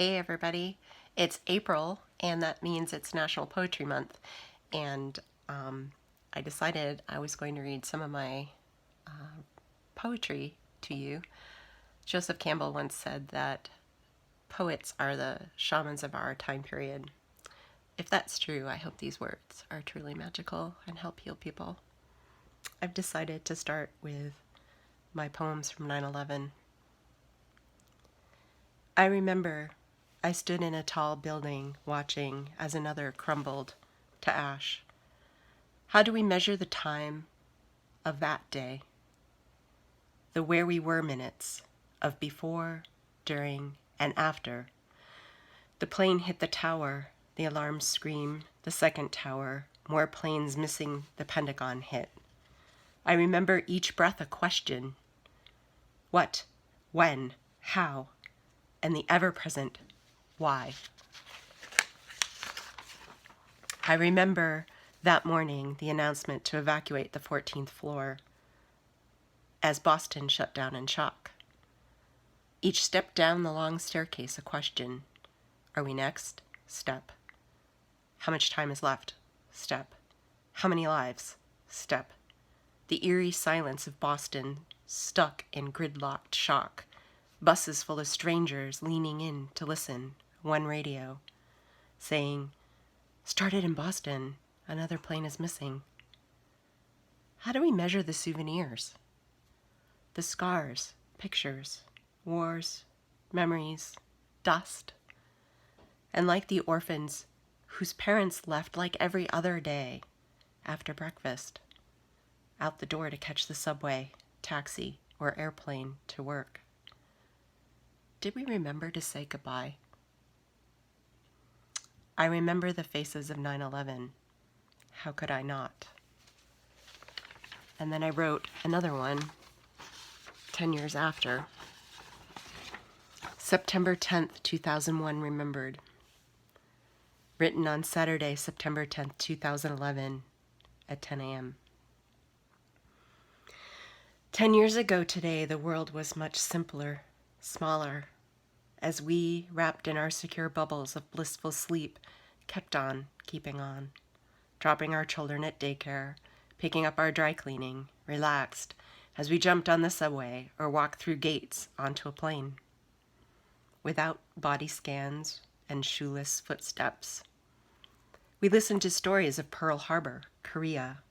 Hey everybody, it's April and that means it's National Poetry Month, and I decided I was going to read some of my poetry to you. Joseph Campbell once said that poets are the shamans of our time period. If that's true, I hope these words are truly magical and help heal people. I've decided to start with my poems from 9/11. I remember I stood in a tall building watching as another crumbled to ash. How do we measure the time of that day? The where we were minutes of before, during, and after. The plane hit the tower, the alarm screamed, the second tower, more planes missing, the Pentagon hit. I remember each breath a question. What, when, how, and the ever-present why. I remember that morning the announcement to evacuate the 14th floor as Boston shut down in shock. Each step down the long staircase a question. Are we next? Step. How much time is left? Step. How many lives? Step. The eerie silence of Boston stuck in gridlocked shock. Buses full of strangers leaning in to listen. One radio saying, started in Boston, another plane is missing. How do we measure the souvenirs? The scars, pictures, wars, memories, dust. And like the orphans whose parents left like every other day after breakfast, out the door to catch the subway, taxi, or airplane to work. Did we remember to say goodbye? I remember the faces of 9/11. How could I not? And then I wrote another one 10 years after. September 10th, 2001, remembered. Written on Saturday, September 10th, 2011 at 10 a.m. 10 years ago today, the world was much simpler, smaller, as we, wrapped in our secure bubbles of blissful sleep, kept on keeping on, dropping our children at daycare, picking up our dry cleaning, relaxed, as we jumped on the subway or walked through gates onto a plane. Without body scans and shoeless footsteps. We listened to stories of Pearl Harbor, Korea,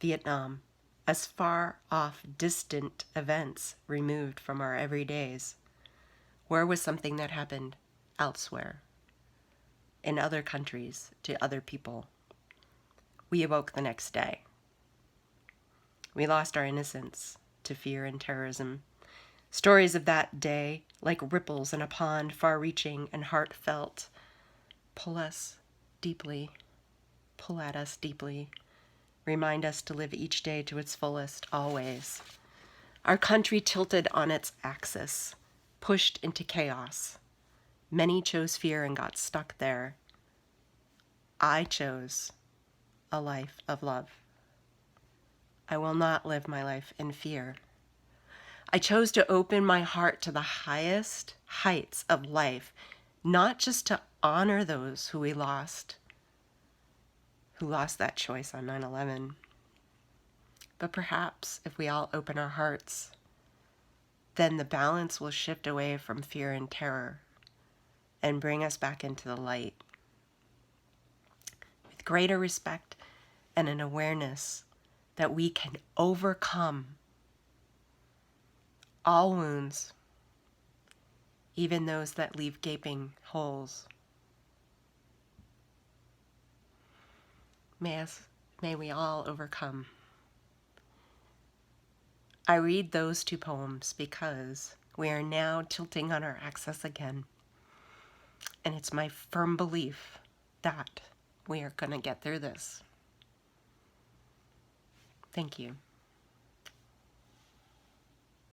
Vietnam, as far off distant events removed from our everydays. War was something that happened elsewhere, in other countries, to other people. We awoke the next day. We lost our innocence to fear and terrorism. Stories of that day, like ripples in a pond, far-reaching and heartfelt, pull at us deeply, remind us to live each day to its fullest, always. Our country tilted on its axis, pushed into chaos. Many chose fear and got stuck there. I chose a life of love. I will not live my life in fear. I chose to open my heart to the highest heights of life, not just to honor those who we lost, who lost that choice on 9/11, but perhaps if we all open our hearts, then the balance will shift away from fear and terror and bring us back into the light with greater respect and an awareness that we can overcome all wounds, even those that leave gaping holes. May we all overcome. I read those two poems because we are now tilting on our axis again. And it's my firm belief that we are going to get through this. Thank you.